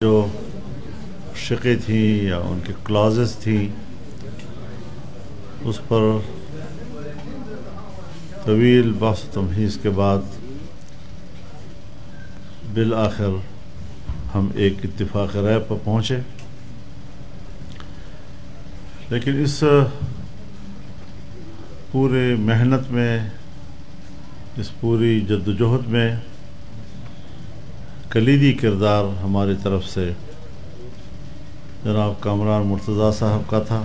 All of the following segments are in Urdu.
جو شقیں تھیں یا ان کی کلازز تھیں اس پر طویل بحث و تمہیز کے بعد بالآخر ہم ایک اتفاق رائے پر پہنچے، لیکن اس پورے محنت میں، اس پوری جدوجہد میں کلیدی کردار ہماری طرف سے جناب کامران مرتضیٰ صاحب کا تھا،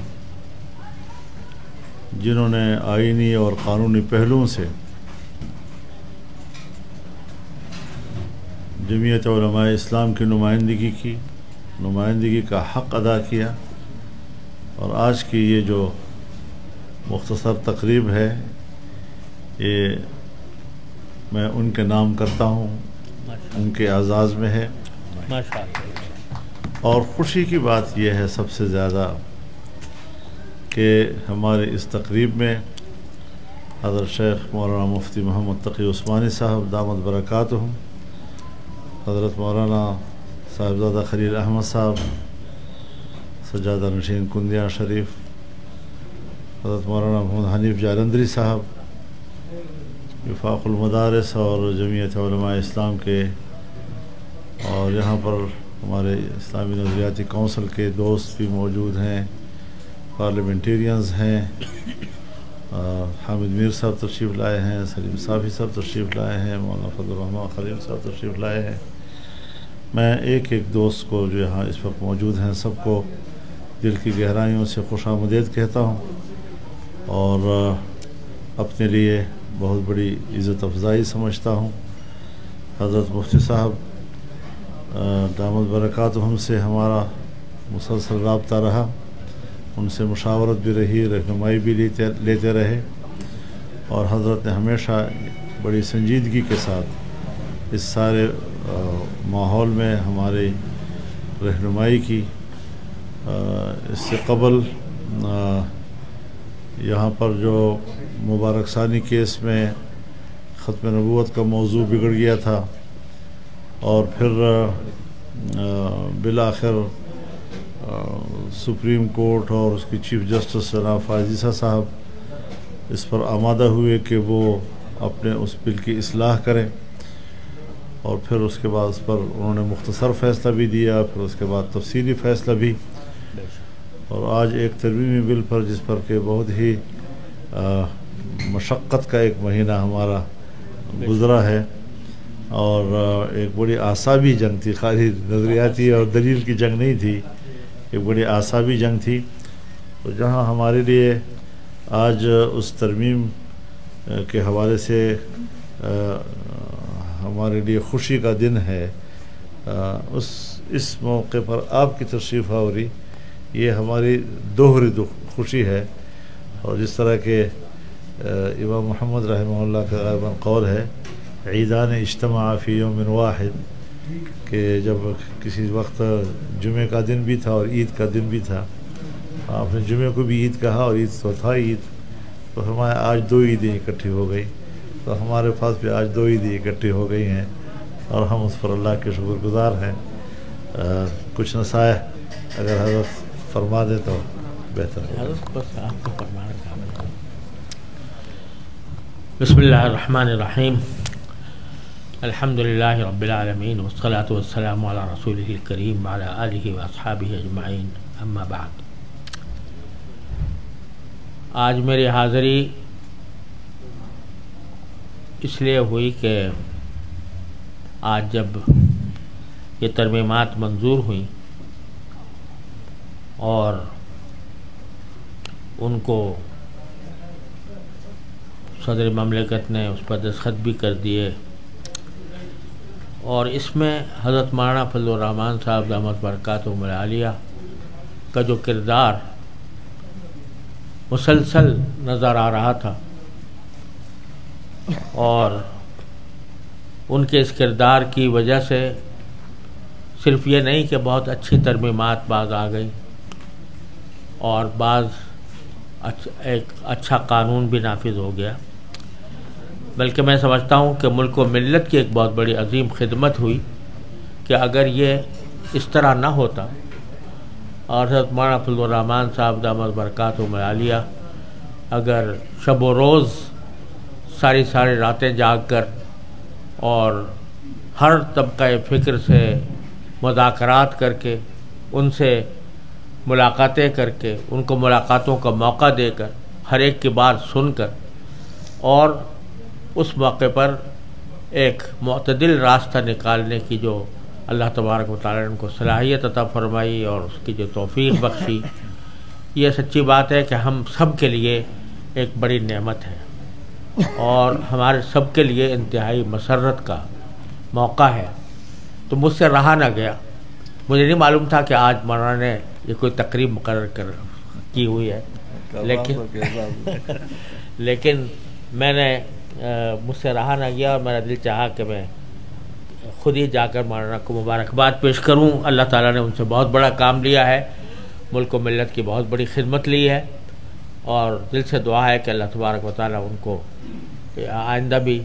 جنہوں نے آئینی اور قانونی پہلوؤں سے جمعیت علماء اسلام کی نمائندگی کا حق ادا کیا، اور آج کی یہ جو مختصر تقریب ہے یہ میں ان کے نام کرتا ہوں، ان کے اعزاز میں ہے۔ اور خوشی کی بات یہ ہے سب سے زیادہ کہ ہمارے اس تقریب میں حضرت شیخ مولانا مفتی محمد تقی عثمانی صاحب دامت برکاتہم، حضرت مولانا صاحبزادہ خلیل احمد صاحب سجادہ نشین کندیاں شریف، حضرت مولانا محمد حنیف جالندری صاحب وفاق المدارس اور جمعیت علماء اسلام کے، اور یہاں پر ہمارے اسلامی نظریاتی کونسل کے دوست بھی موجود ہیں، پارلیمنٹیرینز ہیں، حامد میر صاحب تشریف لائے ہیں، سلیم صافی صاحب تشریف لائے ہیں، مولانا فضل الرحمن خلیل صاحب تشریف لائے ہیں۔ میں ایک دوست کو جو یہاں اس وقت موجود ہیں سب کو دل کی گہرائیوں سے خوش آمدید کہتا ہوں، اور اپنے لیے بہت بڑی عزت افزائی سمجھتا ہوں۔ حضرت مفتی صاحب دامت برکاتہم سے ہمارا مسلسل رابطہ رہا، ان سے مشاورت بھی رہی، رہنمائی بھی لیتے رہے، اور حضرت نے ہمیشہ بڑی سنجیدگی کے ساتھ اس سارے ماحول میں ہماری رہنمائی کی۔ اس سے قبل یہاں پر جو مبارک ثانی کیس میں ختم نبوت کا موضوع بگڑ گیا تھا، اور پھر بالآخر سپریم کورٹ اور اس کی چیف جسٹس جناب فائز صاحب اس پر آمادہ ہوئے کہ وہ اپنے اس بل کی اصلاح کریں، اور پھر اس کے بعد اس پر انہوں نے مختصر فیصلہ بھی دیا، پھر اس کے بعد تفصیلی فیصلہ بھی، اور آج ایک ترمیمی بل پر جس پر کہ بہت ہی مشقت کا ایک مہینہ ہمارا گزرا ہے، اور ایک بڑی اعصابی جنگ تھی، خالی نظریاتی اور دلیل کی جنگ نہیں تھی، ایک بڑی اعصابی جنگ تھی۔ تو جہاں ہمارے لیے آج اس ترمیم کے حوالے سے ہمارے لیے خوشی کا دن ہے، اس موقع پر آپ کی تشریف آوری یہ ہماری دوہری خوشی ہے، اور جس طرح کہ امام محمد رحمہ اللہ کا غالباً قول ہے عیدان اجتماع فی یوم واحد، کہ جب کسی وقت جمعہ کا دن بھی تھا اور عید کا دن بھی تھا، آپ نے جمعہ کو بھی عید کہا اور عید تو تھا عید، تو ہمارے آج دو عیدیں اکٹھی ہو گئی، تو ہمارے پاس بھی آج دو عیدیں اکٹھی ہو گئی ہیں، اور ہم اس پر اللہ کے شکر گزار ہیں۔ کچھ نصائح اگر حضرت فرما دے تو بہتر ہے۔ بسم اللہ الرحمن الرحیم، الحمدللہ رب العالمین، والصلاة والسلام علی رسولہ الکریم وعلی آلہ واصحابہ اجمعین، اما بعد۔ آج میری حاضری اس لیے ہوئی کہ آج جب یہ ترمیمات منظور ہوئیں اور ان کو صدر مملکت نے اس پر دستخط بھی کر دیے، اور اس میں حضرت مولانا فضل الرحمن صاحب دامت برکاتہم العالیہ کا جو کردار مسلسل نظر آ رہا تھا، اور ان کے اس کردار کی وجہ سے صرف یہ نہیں کہ بہت اچھی ترمیمات بعض آ گئی اور بعض ایک اچھا قانون بھی نافذ ہو گیا، بلکہ میں سمجھتا ہوں کہ ملک و ملت کی ایک بہت بڑی عظیم خدمت ہوئی کہ اگر یہ اس طرح نہ ہوتا اور حضرت مولانا فضل الرحمان صاحب دامت برکاتہم العالیہ اگر شب و روز ساری راتیں جاگ کر اور ہر طبقہ فکر سے مذاکرات کر کے ان سے ملاقاتیں کر کے ان کو ملاقاتوں کا موقع دے کر ہر ایک کی بات سن کر اور اس موقع پر ایک معتدل راستہ نکالنے کی جو اللہ تبارک و تعالیٰ نے ان کو صلاحیت عطا فرمائی اور اس کی جو توفیق بخشی، یہ سچی بات ہے کہ ہم سب کے لیے ایک بڑی نعمت ہے اور ہمارے سب کے لیے انتہائی مسرت کا موقع ہے۔ تو مجھ سے رہا نہ گیا، مجھے نہیں معلوم تھا کہ آج مولانا نے یہ کوئی تقریب مقرر کی ہوئی ہے، لیکن میں نے مجھ سے رہا نہ گیا اور میرا دل چاہا کہ میں خود ہی جا کر مولانا کو مبارکباد پیش کروں۔ اللہ تعالیٰ نے ان سے بہت بڑا کام لیا ہے، ملک و ملت کی بہت بڑی خدمت لی ہے اور دل سے دعا ہے کہ اللہ تبارک و تعالیٰ ان کو آئندہ بھی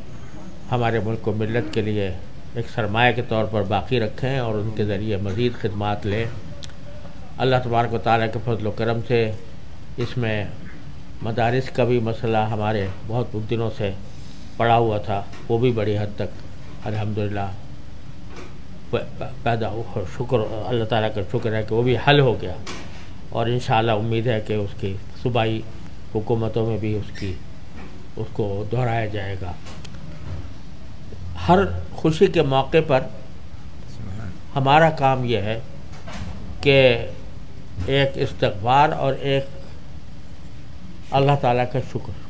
ہمارے ملک و ملت کے لیے ایک سرمایہ کے طور پر باقی رکھیں اور ان کے ذریعے مزید خدمات لیں۔ اللہ تبارک و تعالیٰ کے فضل و کرم سے اس میں مدارس کا بھی مسئلہ ہمارے بہت دنوں سے پڑا ہوا تھا، وہ بھی بڑی حد تک الحمدللہ پیدا ہوا۔ شکر اللہ تعالیٰ کا شکر ہے کہ وہ بھی حل ہو گیا اور انشاءاللہ امید ہے کہ اس کی صوبائی حکومتوں میں بھی اس کو دہرایا جائے گا۔ ہر خوشی کے موقع پر ہمارا کام یہ ہے کہ ایک استغفار اور ایک اللہ تعالیٰ کا شکر۔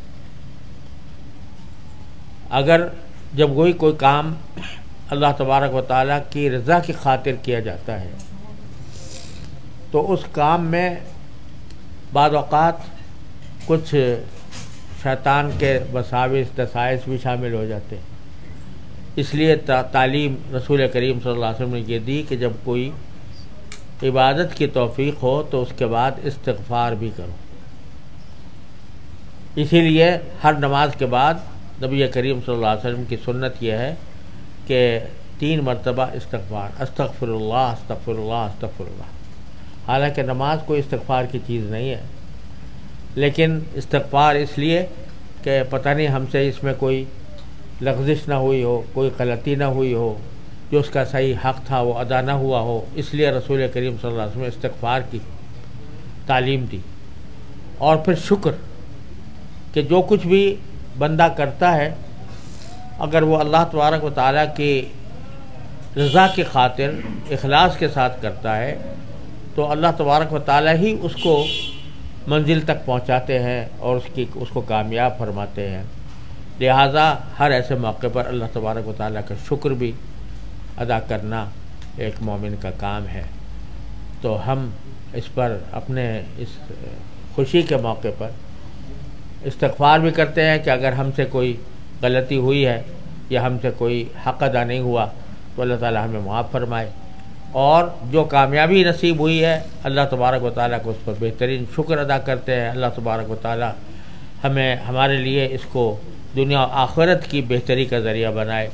اگر جب کوئی کام اللہ تبارک و تعالیٰ کی رضا کی خاطر کیا جاتا ہے تو اس کام میں بعض اوقات کچھ شیطان کے وساوس دسائس بھی شامل ہو جاتے ہیں۔ اس لیے تعلیم رسول کریم صلی اللہ علیہ وسلم نے یہ دی کہ جب کوئی عبادت کی توفیق ہو تو اس کے بعد استغفار بھی کرو۔ اسی لیے ہر نماز کے بعد نبی کریم صلی اللہ علیہ وسلم کی سنت یہ ہے کہ 3 مرتبہ استغفار، استغفر اللہ استغفر اللہ استغفر اللہ۔ حالانکہ نماز کوئی استغفار کی چیز نہیں ہے، لیکن استغفار اس لیے کہ پتہ نہیں ہم سے اس میں کوئی لغزش نہ ہوئی ہو، کوئی غلطی نہ ہوئی ہو، جو اس کا صحیح حق تھا وہ ادا نہ ہوا ہو، اس لیے رسول کریم صلی اللہ علیہ وسلم نے استغفار کی تعلیم دی۔ اور پھر شکر کہ جو کچھ بھی بندہ کرتا ہے اگر وہ اللہ تبارک و تعالیٰ کی رضا کی خاطر اخلاص کے ساتھ کرتا ہے تو اللہ تبارک و تعالیٰ ہی اس کو منزل تک پہنچاتے ہیں اور اس کو کامیاب فرماتے ہیں۔ لہٰذا ہر ایسے موقع پر اللہ تبارک و تعالیٰ کا شکر بھی ادا کرنا ایک مومن کا کام ہے۔ تو ہم اس پر اپنے اس خوشی کے موقع پر استغفار بھی کرتے ہیں کہ اگر ہم سے کوئی غلطی ہوئی ہے یا ہم سے کوئی حق ادا نہیں ہوا تو اللہ تعالیٰ ہمیں معاف فرمائے، اور جو کامیابی نصیب ہوئی ہے اللہ تبارک و تعالیٰ کو اس پر بہترین شکر ادا کرتے ہیں۔ اللہ تبارک و تعالیٰ ہمارے لیے اس کو دنیا و آخرت کی بہتری کا ذریعہ بنائے،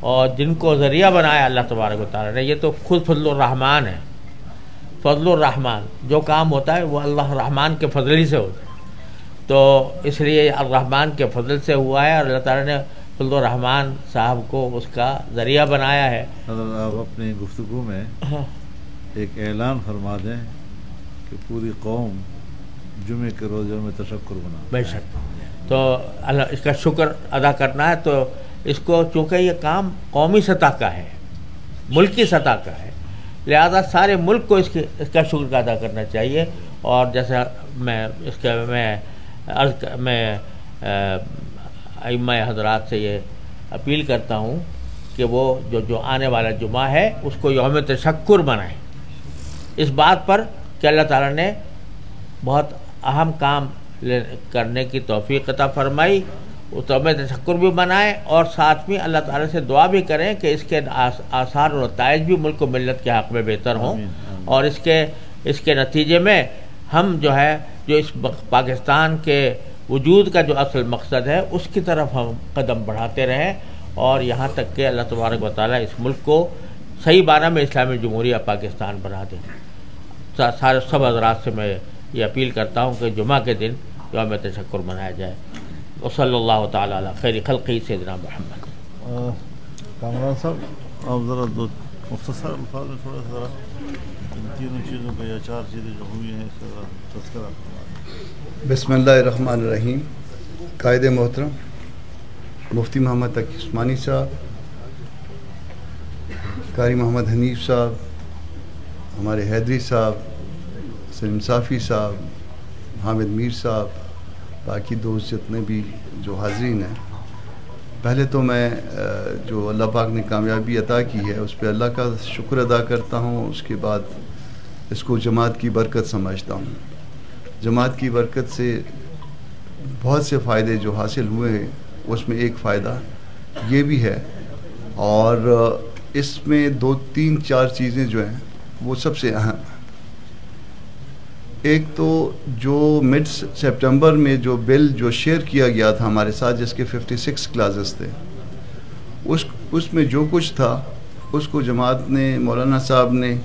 اور جن کو ذریعہ بنایا اللہ تبارک و تعالیٰ نے، یہ تو خود فضل الرحمن ہے۔ فضل الرحمن، جو کام ہوتا ہے وہ اللہ الرحمن کے فضل ہی سے ہوتا ہے، تو اس لیے الرحمن کے فضل سے ہوا ہے اور اللہ تعالیٰ نے فضل الرحمن صاحب کو اس کا ذریعہ بنایا ہے۔ آپ اپنی گفتگو میں ایک اعلان فرما دیں کہ پوری قوم جمعے کے روزوں میں تشکر بنا۔ بے شک، تو اللہ اس کا شکر ادا کرنا ہے، تو اس کو چونکہ یہ کام قومی سطح کا ہے، ملکی سطح کا ہے، لہذا سارے ملک کو اس کا شکر ادا کرنا چاہیے۔ اور جیسا میں ائمہ حضرات سے یہ اپیل کرتا ہوں کہ وہ جو آنے والا جمعہ ہے اس کو یوم تشکر بنائیں، اس بات پر کہ اللہ تعالیٰ نے بہت اہم کام کرنے کی توفیق عطا فرمائی، اس یوم تشکر بھی بنائیں اور ساتھ میں اللہ تعالیٰ سے دعا بھی کریں کہ اس کے آثار اور نتائج بھی ملک و ملت کے حق میں بہتر ہوں، اور اس کے نتیجے میں ہم جو اس پاکستان کے وجود کا جو اصل مقصد ہے اس کی طرف ہم قدم بڑھاتے رہیں، اور یہاں تک کہ اللہ تبارک و تعالیٰ اس ملک کو صحیح معنی میں اسلامی جمہوریہ پاکستان بنا دیں۔ سارے سب حضرات سے میں یہ اپیل کرتا ہوں کہ جمعہ کے دن یوم تشکر منایا جائے۔ وصلی اللہ تعالیٰ علی خیر خلقہ سیدنا محمد۔ کامران صاحب آپ ذرا دو مختصر الفاظ میں تھوڑا سا ذرا ان تینوں چیزوں کا یا 4 چیزیں جو ہوئی ہیں اس کا ذرا تذکرہ۔ بسم اللہ الرحمن الرحیم۔ قائد محترم مفتی محمد تقی عثمانی صاحب، قاری محمد حنیف صاحب، ہمارے حیدری صاحب، سلیم صافی صاحب، حامد میر صاحب، باقی دوست جتنے بھی جو حاضرین ہیں، پہلے تو میں جو اللہ پاک نے کامیابی عطا کی ہے اس پہ اللہ کا شکر ادا کرتا ہوں۔ اس کے بعد اس کو جماعت کی برکت سمجھتا ہوں۔ جماعت کی برکت سے بہت سے فائدے جو حاصل ہوئے ہیں، اس میں ایک فائدہ یہ بھی ہے، اور اس میں 2 3 4 چیزیں جو ہیں وہ سب سے اہم ہیں۔ ایک تو جو مڈ سپٹمبر میں جو بل جو شیئر کیا گیا تھا ہمارے ساتھ، جس کے 56 کلازز تھے، اس میں جو کچھ تھا اس کو جماعت نے، مولانا صاحب نے،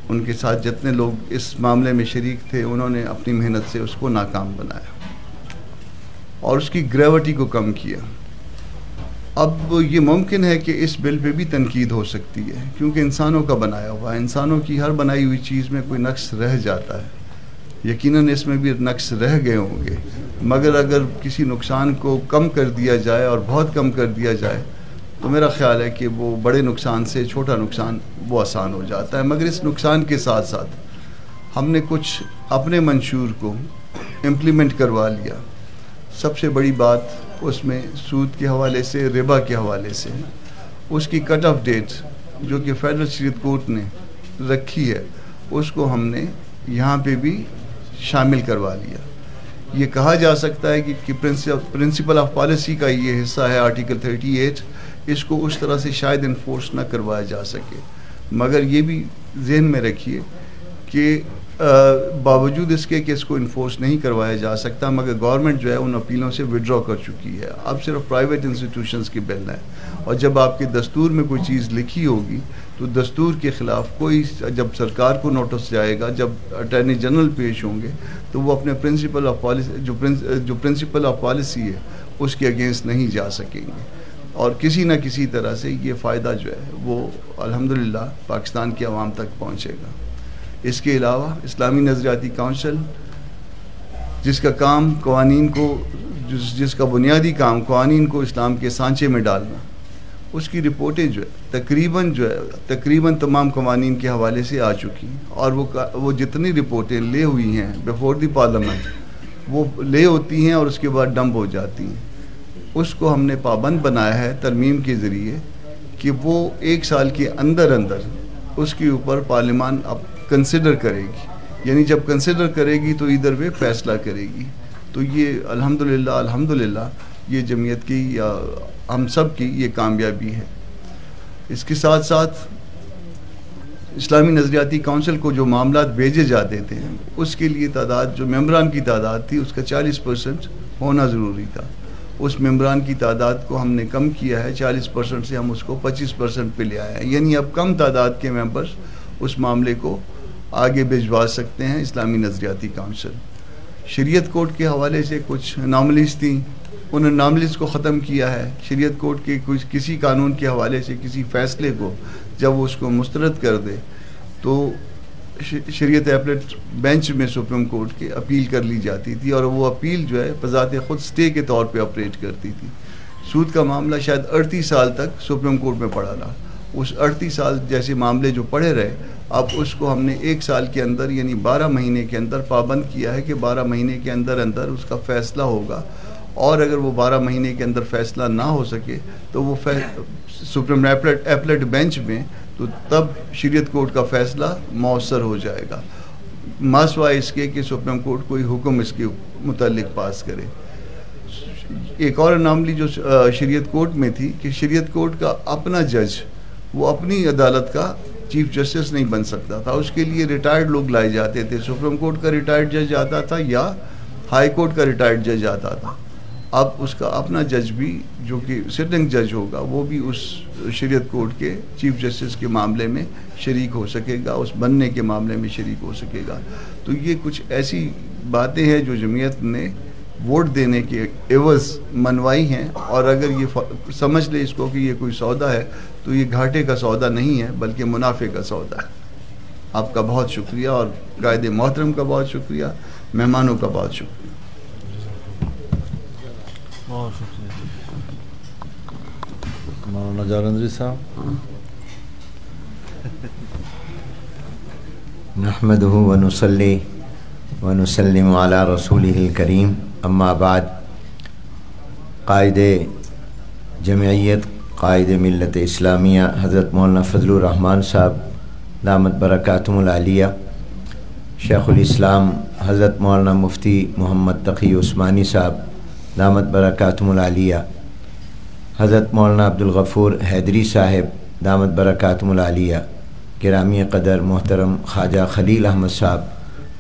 ان کے ساتھ جتنے لوگ اس معاملے میں شریک تھے، انہوں نے اپنی محنت سے اس کو ناکام بنایا اور اس کی گریوٹی کو کم کیا۔ اب یہ ممکن ہے کہ اس بل پہ بھی تنقید ہو سکتی ہے، کیونکہ انسانوں کا بنایا ہوا ہے، انسانوں کی ہر بنائی ہوئی چیز میں کوئی نقص رہ جاتا ہے، یقیناً اس میں بھی نقص رہ گئے ہوں گے، مگر اگر کسی نقصان کو کم کر دیا جائے اور بہت کم کر دیا جائے تو میرا خیال ہے کہ وہ بڑے نقصان سے چھوٹا نقصان وہ آسان ہو جاتا ہے۔ مگر اس نقصان کے ساتھ ساتھ ہم نے کچھ اپنے منشور کو امپلیمنٹ کروا لیا۔ سب سے بڑی بات اس میں سود کے حوالے سے، ربا کے حوالے سے، اس کی کٹ آف ڈیٹ جو کہ فیڈرل شریعت کورٹ نے رکھی ہے، اس کو ہم نے یہاں پہ بھی شامل کروا لیا۔ یہ کہا جا سکتا ہے کہ پرنسپل آف پالیسی کا یہ حصہ ہے آرٹیکل 38، اس کو اس طرح سے شاید انفورس نہ کروایا جا سکے، مگر یہ بھی ذہن میں رکھیے کہ باوجود اس کے کہ اس کو انفورس نہیں کروایا جا سکتا، مگر گورنمنٹ جو ہے ان اپیلوں سے وڈرا کر چکی ہے۔ اب صرف پرائیویٹ انسٹیٹیوشنز کی بل ہے، اور جب آپ کے دستور میں کوئی چیز لکھی ہوگی تو دستور کے خلاف کوئی، جب سرکار کو نوٹس جائے گا، جب اٹارنی جنرل پیش ہوں گے تو وہ اپنے پرنسپل آف پالیسی جو پرنسپل آف پالیسی ہے اس کے اگینسٹ نہیں جا سکیں گے، اور کسی نہ کسی طرح سے یہ فائدہ جو ہے وہ الحمدللہ پاکستان کے عوام تک پہنچے گا۔ اس کے علاوہ اسلامی نظریاتی کونسل، جس کا کام قوانین کو، جس کا بنیادی کام قوانین کو اسلام کے سانچے میں ڈالنا، اس کی رپورٹیں جو ہے تقریباً تمام قوانین کے حوالے سے آ چکی ہیں، اور وہ جتنی رپورٹیں لے ہوئی ہیں بیفور دی پارلیمنٹ وہ لے ہوتی ہیں اور اس کے بعد ڈمپ ہو جاتی ہیں۔ اس کو ہم نے پابند بنایا ہے ترمیم کے ذریعے کہ وہ 1 سال کے اندر اس کے اوپر پارلیمان اب کنسیڈر کرے گی، یعنی جب کنسیڈر کرے گی تو ادھر وہ فیصلہ کرے گی۔ تو یہ الحمدللہ یہ جمعیت کی یا ہم سب کی یہ کامیابی ہے۔ اس کے ساتھ ساتھ اسلامی نظریاتی کونسل کو جو معاملات بھیجے جاتے تھے، اس کے لیے تعداد، جو ممبران کی تعداد تھی، اس کا 40% ہونا ضروری تھا۔ اس ممبران کی تعداد کو ہم نے کم کیا ہے، 40% سے ہم اس کو 25% پہ لے آئے ہیں، یعنی اب کم تعداد کے ممبرز اس معاملے کو آگے بھجوا سکتے ہیں۔ اسلامی نظریاتی کونسل شریعت کورٹ کے حوالے سے کچھ اناملیز تھیں، ان اناملیز کو ختم کیا ہے۔ شریعت کورٹ کے کسی قانون کے حوالے سے کسی فیصلے کو جب وہ اس کو مسترد کر دے تو شریعت ایپلیٹ بینچ میں سپریم کورٹ کے اپیل کر لی جاتی تھی، اور وہ اپیل جو ہے بذات خود سٹے کے طور پہ آپریٹ کرتی تھی۔ سود کا معاملہ شاید 38 سال تک سپریم کورٹ میں پڑا رہا، اس 38 سال جیسے معاملے جو پڑے رہے، اب اس کو ہم نے 1 سال کے اندر یعنی 12 مہینے کے اندر پابند کیا ہے کہ 12 مہینے کے اندر اس کا فیصلہ ہوگا، اور اگر وہ 12 مہینے کے اندر فیصلہ نہ ہو سکے تو وہ سپریم ایپلیٹ بینچ میں تو تب شریعت کورٹ کا فیصلہ مؤثر ہو جائے گا، ماسوائے اس کے کہ سپریم کورٹ کوئی حکم اس کے متعلق پاس کرے۔ ایک اور اناملی جو شریعت کورٹ میں تھی کہ شریعت کورٹ کا اپنا جج وہ اپنی عدالت کا چیف جسٹس نہیں بن سکتا تھا، اس کے لیے ریٹائرڈ لوگ لائے جاتے تھے۔ سپریم کورٹ کا ریٹائرڈ جج آتا تھا یا ہائی کورٹ کا ریٹائرڈ جج آتا تھا، اب اس کا اپنا جج بھی جو کہ سٹنگ جج ہوگا وہ بھی اس شریعت کورٹ کے چیف جسٹس کے معاملے میں شریک ہو سکے گا، اس بننے کے معاملے میں شریک ہو سکے گا. تو یہ کچھ ایسی باتیں ہیں جو جمعیت نے ووٹ دینے کے عوض منوائی ہیں، اور اگر یہ سمجھ لے اس کو کہ یہ کوئی سودا ہے تو یہ گھاٹے کا سودا نہیں ہے بلکہ منافع کا سودا ہے. آپ کا بہت شکریہ، اور قائد محترم کا بہت شکریہ، مہمانوں کا بہت شکریہ. مولانا جالندری صاحب. نحمده ونصلي ونسلم على رسوله الكريم، اما بعد. قائد جمعیت، قائد ملت اسلامیہ حضرت مولانا فضل الرحمان صاحب دامت برکاتہم العالیہ، شیخ الاسلام حضرت مولانا مفتی محمد تقی عثمانی صاحب دامت برکاتہم العالیہ، حضرت مولانا عبدالغفور حیدری صاحب دامت برکاتہم العالیہ، گرامی قدر محترم خواجہ خلیل احمد صاحب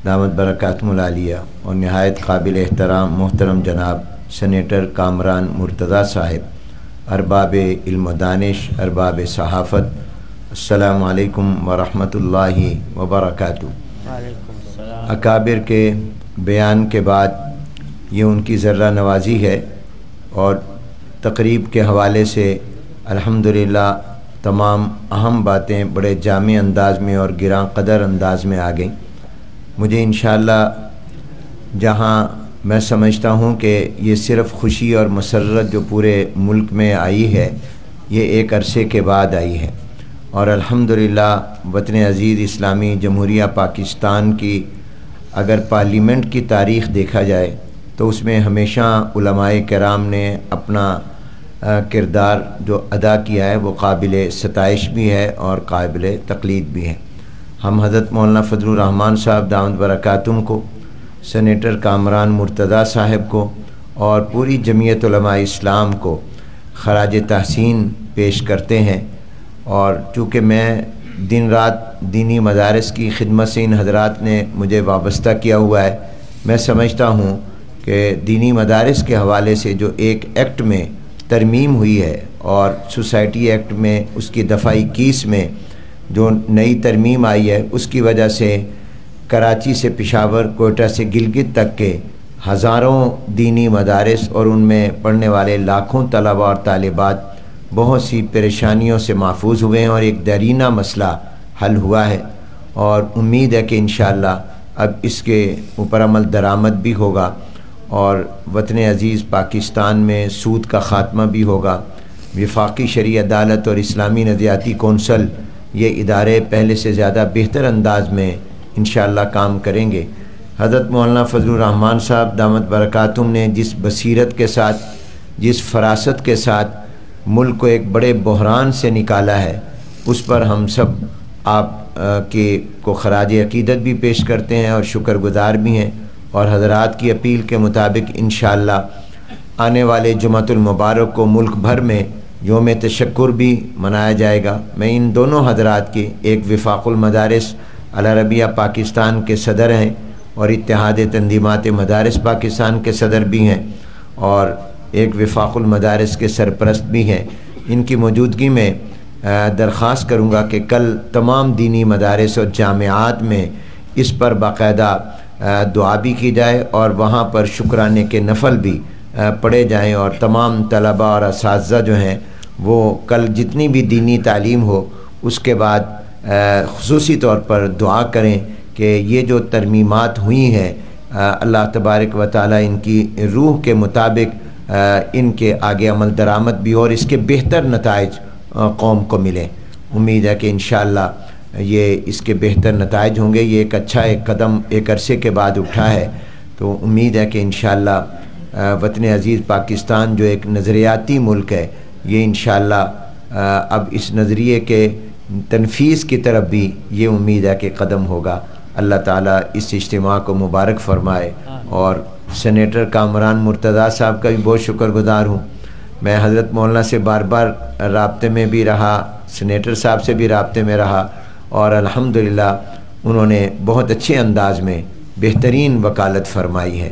دامت برکاتہم العالیہ، اور نہایت قابل احترام محترم جناب سینیٹر کامران مرتضیٰ صاحب، ارباب علم و دانش، ارباب صحافت، السلام علیکم ورحمۃ اللہ وبرکاتہ. اکابر کے بیان کے بعد یہ ان کی ذرہ نوازی ہے، اور تقریب کے حوالے سے الحمدللہ تمام اہم باتیں بڑے جامع انداز میں اور گراں قدر انداز میں آ گئیں. مجھے انشاءاللہ جہاں میں سمجھتا ہوں کہ یہ صرف خوشی اور مسرت جو پورے ملک میں آئی ہے، یہ ایک عرصے کے بعد آئی ہے، اور الحمدللہ وطن عزیز اسلامی جمہوریہ پاکستان کی اگر پارلیمنٹ کی تاریخ دیکھا جائے تو اس میں ہمیشہ علماء کرام نے اپنا کردار جو ادا کیا ہے وہ قابل ستائش بھی ہے اور قابل تقلید بھی ہے. ہم حضرت مولانا فضل الرحمان صاحب دامت برکاتہم کو، سینیٹر کامران مرتضیٰ صاحب کو، اور پوری جمعیت علماء اسلام کو خراج تحسین پیش کرتے ہیں. اور چونکہ میں دن رات دینی مدارس کی خدمت سے ان حضرات نے مجھے وابستہ کیا ہوا ہے، میں سمجھتا ہوں کہ دینی مدارس کے حوالے سے جو ایک ایکٹ میں ترمیم ہوئی ہے، اور سوسائٹی ایکٹ میں اس کی دفعہ 21 میں جو نئی ترمیم آئی ہے، اس کی وجہ سے کراچی سے پشاور، کوئٹہ سے گلگت تک کے ہزاروں دینی مدارس اور ان میں پڑھنے والے لاکھوں طلباء اور طالبات بہت سی پریشانیوں سے محفوظ ہوئے ہیں، اور ایک دیرینہ مسئلہ حل ہوا ہے. اور امید ہے کہ انشاءاللہ اب اس کے اوپر عمل درآمد بھی ہوگا، اور وطن عزیز پاکستان میں سود کا خاتمہ بھی ہوگا. وفاقی شرعی عدالت اور اسلامی نظریاتی کونسل، یہ ادارے پہلے سے زیادہ بہتر انداز میں انشاءاللہ کام کریں گے. حضرت مولانا فضل الرحمان صاحب دامت برکاتہم نے جس بصیرت کے ساتھ، جس فراست کے ساتھ ملک کو ایک بڑے بحران سے نکالا ہے، اس پر ہم سب آپ کو خراج عقیدت بھی پیش کرتے ہیں اور شکر گزار بھی ہیں. اور حضرات کی اپیل کے مطابق انشاءاللہ آنے والے جمعۃ المبارک کو ملک بھر میں یوم تشکر بھی منایا جائے گا. میں ان دونوں حضرات کی، ایک وفاق المدارس العربیہ پاکستان کے صدر ہیں اور اتحاد تنظیمات مدارس پاکستان کے صدر بھی ہیں، اور ایک وفاق المدارس کے سرپرست بھی ہیں، ان کی موجودگی میں درخواست کروں گا کہ کل تمام دینی مدارس اور جامعات میں اس پر باقاعدہ دعا بھی کی جائے، اور وہاں پر شکرانے کے نفل بھی پڑھے جائیں، اور تمام طلباء اور اساتذہ جو ہیں وہ کل جتنی بھی دینی تعلیم ہو اس کے بعد خصوصی طور پر دعا کریں کہ یہ جو ترمیمات ہوئی ہیں اللہ تبارک و تعالی ان کی روح کے مطابق ان کے آگے عمل درآمد بھی ہو اور اس کے بہتر نتائج قوم کو ملیں. امید ہے کہ انشاءاللہ یہ اس کے بہتر نتائج ہوں گے. یہ ایک اچھا ایک قدم ایک عرصے کے بعد اٹھا ہے، تو امید ہے کہ انشاءاللہ وطن عزیز پاکستان جو ایک نظریاتی ملک ہے، یہ انشاءاللہ اب اس نظریے کے تنفیذ کی طرف بھی یہ امید ہے کہ قدم ہوگا. اللہ تعالیٰ اس اجتماع کو مبارک فرمائے. اور سینیٹر کامران مرتضیٰ صاحب کا بھی بہت شکر گزار ہوں. میں حضرت مولانا سے بار بار رابطے میں بھی رہا، سینیٹر صاحب سے بھی رابطے میں رہا، اور الحمدللہ انہوں نے بہت اچھے انداز میں بہترین وکالت فرمائی ہے.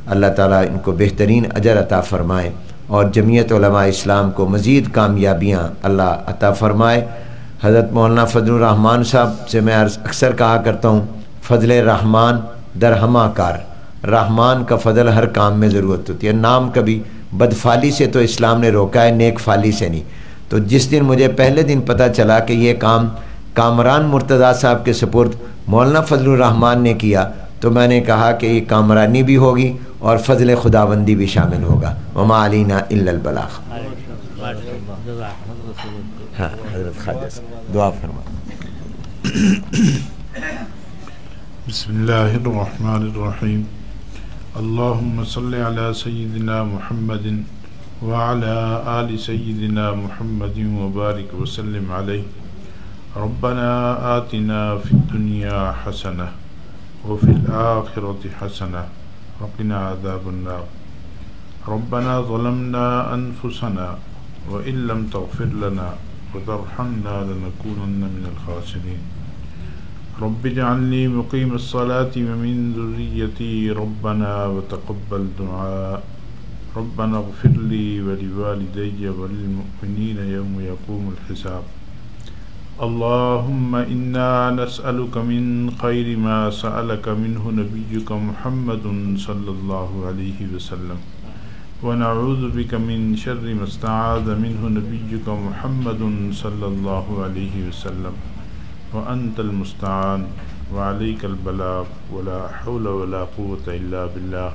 اللہ تعالیٰ ان کو بہترین اجر عطا فرمائے اور جمعیت علماء اسلام کو مزید کامیابیاں اللہ عطا فرمائے۔ حضرت مولانا فضل الرحمان صاحب سے میں اکثر کہا کرتا ہوں، فضل رحمان درہمہ کار، رحمان کا فضل ہر کام میں ضرورت ہوتی ہے۔ نام کبھی بدفالی سے تو اسلام نے روکا ہے، نیک فالی سے نہیں۔ تو جس دن مجھے پہلے دن پتہ چلا کہ یہ کام کامران مرتضیٰ صاحب کے سپرد مولانا فضل الرحمان نے کیا تو میں نے کہا کہ یہ کامرانی بھی ہوگی اور فضل خداوندی بھی شامل ہوگا۔ وما علینا الا البلاغ۔ ہاں حضرت خواجہ صاحب دعا فرما۔ بسم اللہ الرحمن الرحیم۔ اللہم صلی علی سیدنا محمد وعلی آل سیدنا محمد وبارک وسلم علیہ۔ ربنا آتنا فی الدنیا حسنہ وفی الآخرۃ حسنہ وقنا عذاب النار۔ ربنا ظلمنا انفسنا وإن لم تغفر لنا وترحمنا لنكونن من الخاسرين۔ رب اجعلني مقيم الصلاة ومن ذريتي ربنا وتقبل دعاء۔ ربنا اغفر لي ولوالدي وللمؤمنين يوم يقوم الحساب۔ اللهم إنا نسألك من خير ما سألك منه نبيك محمد صلى الله عليه وسلم، ونعوذ بك من شر ما استعاذ منه نبيك محمد صلى الله عليه وسلم، وأنت المستعان وعليك البلاغ ولا حول ولا قوة إلا بالله۔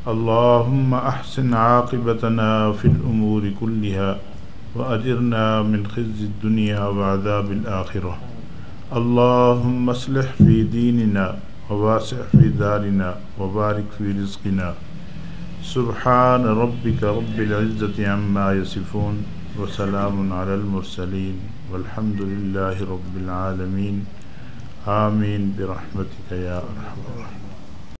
اللهم أحسن عاقبتنا في الأمور كلها وأجرنا من خزي الدنيا وعذاب الآخرة۔ اللهم اصلح في ديننا وواسع في دارنا وبارك في رزقنا۔ سبحان ربك رب العزة عما يصفون وسلام على المرسلين والحمد لله رب العالمين۔ آمين برحمتك يا أرحم الراحمين۔